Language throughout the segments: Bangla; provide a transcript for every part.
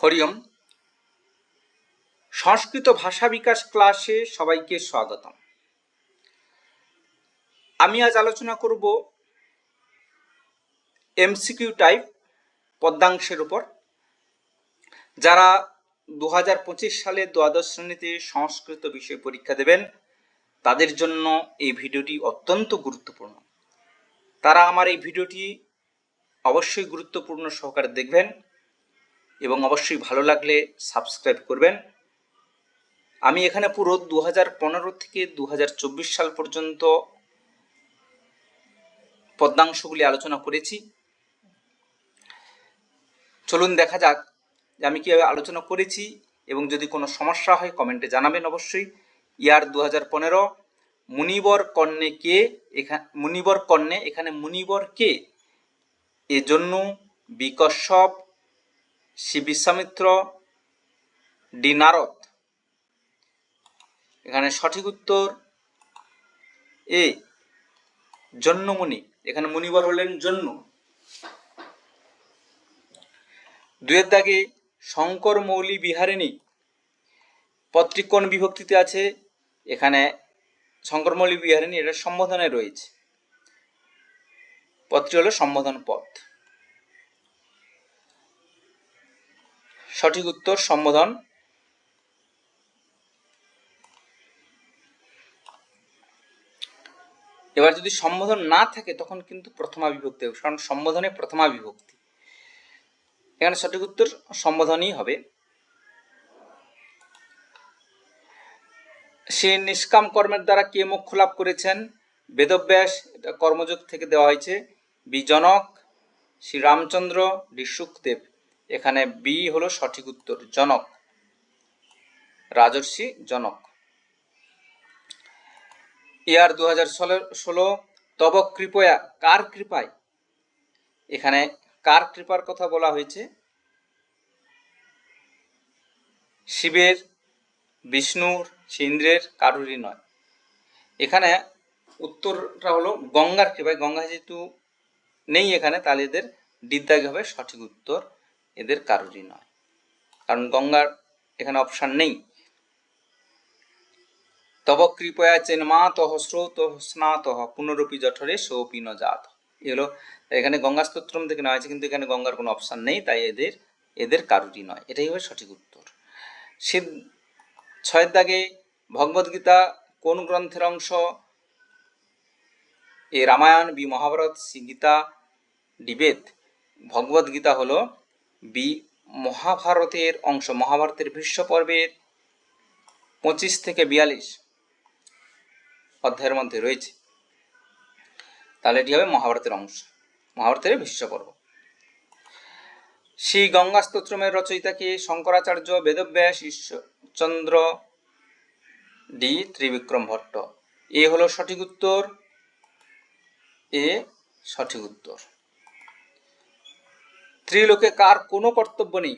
হরিওম। সংস্কৃত ভাষা বিকাশ ক্লাসে সবাইকে স্বাগতম। আমি আজ আলোচনা করব এমসিকিউ টাইপ পদ্যাংশের উপর। যারা 2025 সালে দ্বাদশ শ্রেণীতে সংস্কৃত বিষয় পরীক্ষা দেবেন তাদের জন্য এই ভিডিওটি অত্যন্ত গুরুত্বপূর্ণ। তারা আমার এই ভিডিওটি অবশ্যই গুরুত্বপূর্ণ সহকারে দেখবেন এবং অবশ্যই ভালো লাগলে সাবস্ক্রাইব করবেন। আমি এখানে পুরো 2015 থেকে 2024 সাল পর্যন্ত পদ্যাংশগুলি আলোচনা করেছি। চলুন দেখা যাক যে আমি কীভাবে আলোচনা করেছি এবং যদি কোনো সমস্যা হয় কমেন্টে জানাবেন অবশ্যই। ইয়ার 2015 মুনিবর কর্ণে কে, মুনিবর কর্ণে, এখানে মুনিবর কে? এজন্য B Kashyap, C Vishwamitra, D Narad. এখানে সঠিক উত্তর এ জন্যমুনি। এখানে মুনিবর হলেন জন্য। দুয়ের দাগে শঙ্কর মৌলি বিহারিণী পদটি কোন বিভক্তিতে আছে? এখানে শঙ্কর মৌলি বিহারিণী এটা সম্বোধনে রয়েছে, পদটি হলো সম্বোধন পদ। সঠিক উত্তর সম্বোধন। এবার যদি সম্বোধন না থাকে তখন কিন্তু প্রথমা বিভক্তি হবে, কারণ সম্বোধনে প্রথমা বিভক্তি। এখানে সঠিক উত্তর সম্বোধনই হবে। সে নিষ্কাম কর্মের দ্বারা কে মোক্ষ লাভ করেছেন? বেদব্যাস, এটা কর্মযোগ থেকে দেওয়া হয়েছে। বি জনক, শ্রী রামচন্দ্র, ডি সুখদেব। এখানে বি হলো সঠিক উত্তর, জনক, রাজর্ষি জনক। ইয়ার 2016 তব কৃপয়া, কার কৃপায়? এখানে কার কৃপার কথা বলা হয়েছে? শিবের, বিষ্ণুর, ইন্দ্রের, কারুরই নয়। এখানে উত্তরটা হলো গঙ্গার কৃপায়। গঙ্গা যেহেতু নেই এখানে, তাহলে এদের ডিদ্দাগে হবে সঠিক উত্তর, এদের কারুরই নয়, কারণ গঙ্গার এখানে অপশান নেই। তব কৃপয়া চেন্মাতঃ স্রোতঃ স্নাতঃ পুনরপি জঠরে সোপি ন জাত। এগুলো এখানে গঙ্গা স্তোত্রম থেকে নেওয়া হয়েছে, কিন্তু এখানে গঙ্গার কোনো অপশান নেই, তাই এদের কারুরই নয়। এটাই হবে সঠিক উত্তর। ছয়ের দাগে ভগবদ্গীতা কোন গ্রন্থের অংশ? A Ramayana, B Mahabharata, C Gita, D Veda. Bhagavad Gita হলো বি মহাভারতের অংশ। মহাভারতের ভীষ্ম পর্বের 25 থেকে 42 অধ্যায়ের মধ্যে রয়েছে, তাহলে এটি হবে মহাভারতের অংশ, মহাভারতের ভীষ্ম পর্ব। শ্রী গঙ্গা স্তোত্রমের রচয়িতাকে? শঙ্করাচার্য, বেদব্যাস, ঈশ্বরচন্দ্র, ডি ত্রিবিক্রম ভট্ট। এ হলো সঠিক উত্তর, এ সঠিক উত্তর। ত্রিলোকে কার কোনো কর্তব্য নেই?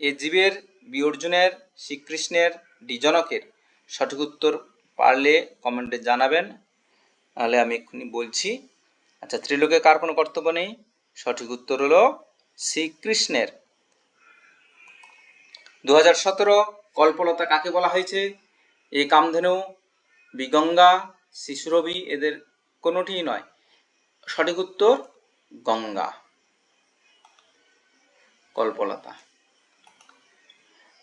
এ জীবের, বি অর্জুনের, শ্রী কৃষ্ণের, ডি জনকের। সঠিক উত্তর পারলে কমেন্টে জানাবেন, তাহলে আমি এক্ষুনি বলছি। আচ্ছা, ত্রিলোকে কার কোনো কর্তব্য নেই? সঠিক উত্তর হলো শ্রীকৃষ্ণের। 2017 কল্পলতা কাকে বলা হয়েছে? এ কামধেনু, বি গঙ্গা, সি সুরভি, এদের কোনোটিই নয়। সঠিক উত্তর গঙ্গা, কল্পলতা।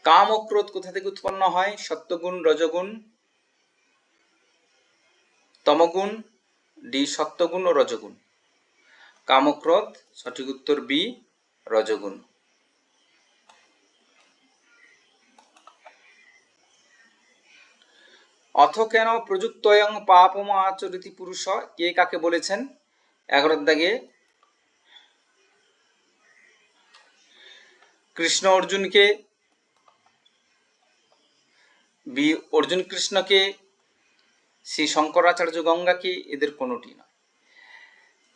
কাম ও ক্রোধ কোথা থেকে উৎপন্ন হয়? সত্যগুণ, রজগুণ, তমগুণ, ডি সত্যগুণ ও রজগুণ। কাম ও ক্রোধ, সঠিক উত্তর বি রজগুণ। অথ কেন প্রযুক্তয়ং পাপম আচরিতি পুরুষ? কে কাকে বলেছেন? 11 দাগে কৃষ্ণ অর্জুনকে, বি অর্জুন কৃষ্ণকে, শ্রী শঙ্করাচার্য গঙ্গাকে, এদের কোনোটি না।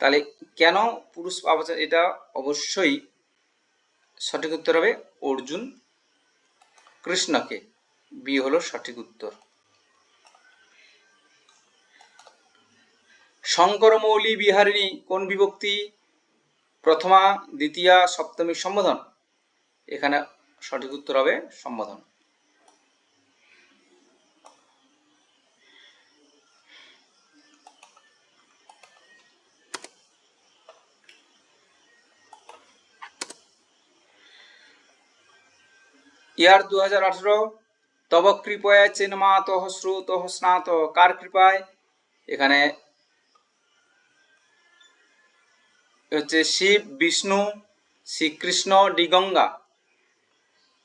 তাহলে কেন পুরুষ পাপাচার? এটা অবশ্যই সঠিক উত্তর হবে অর্জুন কৃষ্ণকে, বি হলো সঠিক উত্তর। শঙ্কর মৌলি বিহারিণী কোন বিভক্তি? প্রথমা, দ্বিতীয়া, সপ্তমী সম্বোধন। এখানে সঠিক উত্তর হবে সম্বোধন। ইয়ার 2018 তব কৃপয়া চিন্মাত শ্রুত স্নাত, কার কৃপায়? এখানে হচ্ছে শিব, বিষ্ণু, শ্রীকৃষ্ণ, ডি গঙ্গা।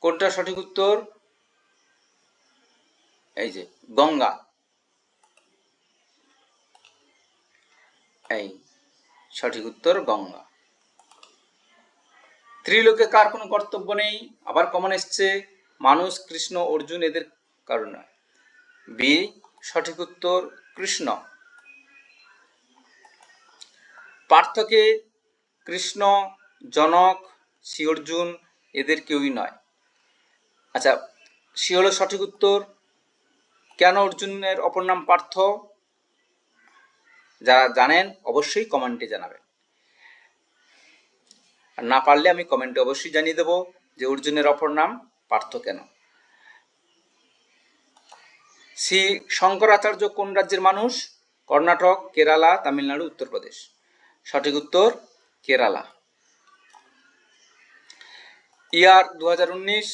কোনটা সঠিক উত্তর? এই যে গঙ্গা, এই সঠিক উত্তর গঙ্গা। ত্রিলোকে কার কোনো কর্তব্য নেই? আবার কমন এসছে মানুষ, কৃষ্ণ, অর্জুন, এদের কারণ নয়। বি সঠিক উত্তর কৃষ্ণ। পার্থকে কৃষ্ণ, জনক, শ্রী অর্জুন এদের কেউই নয়। আচ্ছা, সি হলো সঠিক উত্তর। কেন অর্জুনের অপর নাম পার্থ? যারা জানেন অবশ্যই কমেন্টে জানাবেন, আর না পারলে আমি কমেন্টে অবশ্যই জানিয়ে দেবো যে অর্জুনের অপর নাম পার্থ কেন। শ্রী শঙ্করাচার্য কোন রাজ্যের মানুষ? কর্ণাটক, কেরালা, তামিলনাড়ু, উত্তরপ্রদেশ। সঠিক উত্তর কেরালা। ইয়ার 2019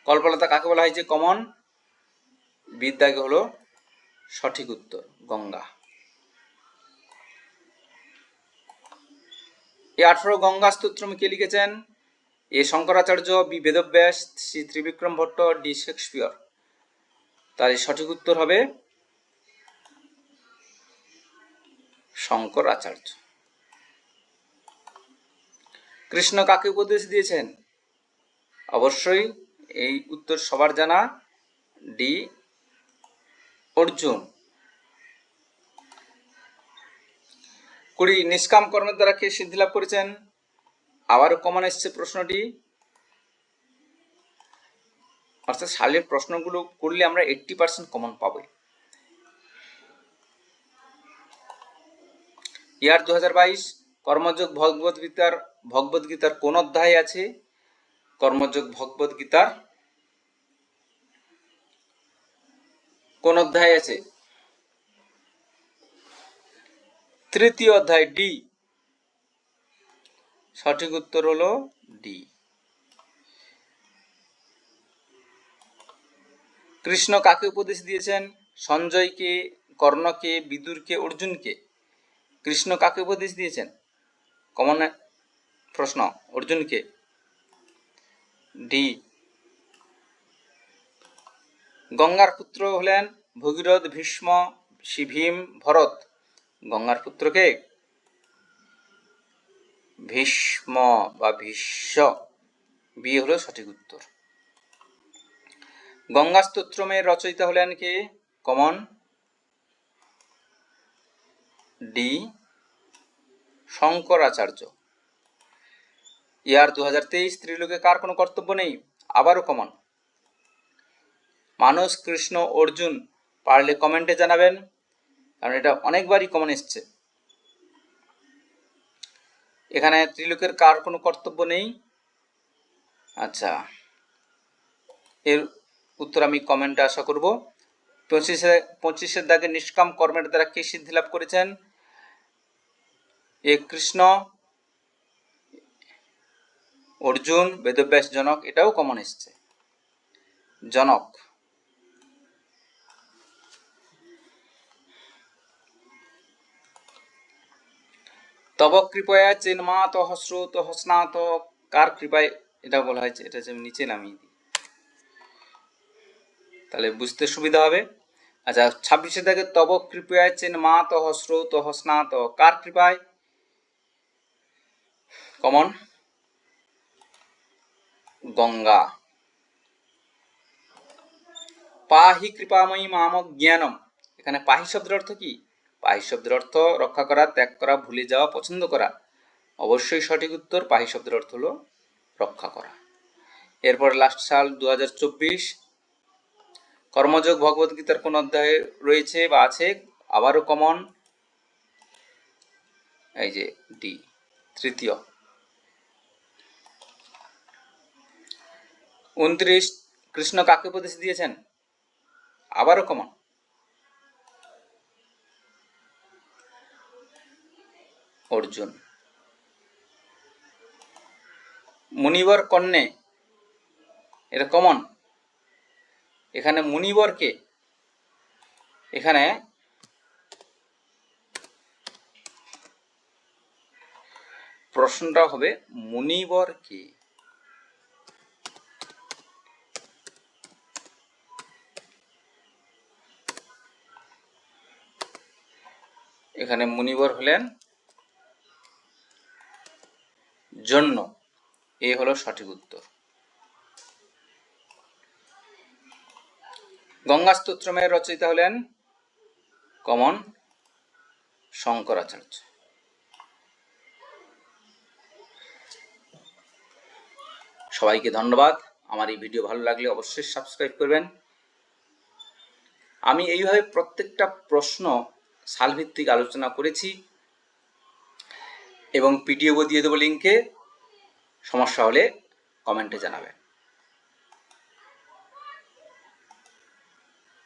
কল্পলতা কাকে বলা হয়েছে? কমন। বিদ্যাকে হলো সঠিক উত্তর গঙ্গা। এই 18 গঙ্গা স্তোত্রম কে লিখেছেন? A Shankaracharya, B Vedavyasa, C Trivikrama Bhatta, D Shakespeare. তার সঠিক উত্তর হবে শঙ্করাচার্য। কৃষ্ণ কাকে উপদেশ দিয়েছেন? অবশ্যই এই উত্তর সবার জানা, ডি অর্জুন। 20 নিষ্কাম কর্মের দ্বারা কে সিদ্ধি লাভ করেছেন? আবারও কমন এসছে প্রশ্নটি, অর্থাৎ সালের প্রশ্নগুলো করলে আমরা 80% কমন পাবো। ইয়ার 2022 কর্মযোগ ভগবদ্গীতার কোন অধ্যায় আছে? কর্মযোগ ভগবদ্গীতার কোন অধ্যায় আছে? তৃতীয় অধ্যায়, ডি। সঠিক উত্তর হলো ডি। কৃষ্ণ কাকে উপদেশ দিয়েছেন? সঞ্জয়কে, কর্ণকে, বিদুরকে, অর্জুনকে। কৃষ্ণ কাকে উপদেশ দিয়েছেন? কমন প্রশ্ন, অর্জুনকে, ডি। গঙ্গার পুত্র হলেন ভগীরথ, ভীষ্ম, ভীম, ভরত। গঙ্গার পুত্রকে ভীষ্ম বা ভীষ্ম, বি হলো সঠিক উত্তর। গঙ্গা স্তোত্রমের রচয়িতা হলেন কে? Common, D Shankaracharya. ইয়ার 2023 ত্রিলোকে কার কোনো কর্তব্য নেই? আবারও কমন, মানুষ, কৃষ্ণ, অর্জুন। পারলে কমেন্টে জানাবেন, কারণ এটা অনেকবারই কমন এসছে। এখানে ত্রিলোকের কার কোনো কর্তব্য নেই? আচ্ছা, এর উত্তর আমি কমেন্টে আশা করব। 25-এর দাগে নিষ্কাম কর্মের দ্বারা কে সিদ্ধি লাভ করেছেন? এ কৃষ্ণ, অর্জুন, বেদব্যাস, জনক। এটাও কমন এসছে, জনক। তব কৃপয়া চিন্মাত শ্রুত স্নাত, কার কৃপায় এটা বলা হয়েছে? এটা আমি নিচে নামিয়ে দিই, তাহলে বুঝতে সুবিধা হবে। আচ্ছা, 26-এর দাগে তব কৃপয়া চিন্মাত শ্রুত স্নাত, কার কৃপায়? কমন, গঙ্গা। পাহি কৃপাময়ী মাম জ্ঞানম। এখানে পাহি শব্দের অর্থ কি? পাহি শব্দের অর্থ রক্ষা করা, ত্যাগ করা, ভুলে যাওয়া, পছন্দ করা। অবশ্যই সঠিক উত্তর, পাহি শব্দের অর্থ হলো রক্ষা করা। এরপর লাস্ট সাল 2024 কর্মযোগ ভগবদ্গীতার কোন অধ্যায়ে রয়েছে বা আছে? আবারও কমন, এই যে ডি, তৃতীয়। 29 কৃষ্ণ কাকে উপদেশ দিয়েছেন? আবারও কমন। অর্জুন। মুনিবর কন্যে, এটা কমন। এখানে মুনিবরকে, এখানে প্রশ্নটা হবে মুনিবর কে? এখানে মুনিবর হলেন জন্য, এ হলো সঠিক উত্তর। গঙ্গা স্তোত্রমের রচয়িতা হলেন কমন শঙ্করাচার্য। সবাইকে ধন্যবাদ। আমার এই ভিডিও ভালো লাগলে অবশ্যই সাবস্ক্রাইব করবেন। আমি এইভাবে প্রত্যেকটা প্রশ্ন সালভিত্তিক আলোচনা করেছি এবং পিডিএফও দিয়ে দেবো লিঙ্কে। সমস্যা হলে কমেন্টে জানাবেন।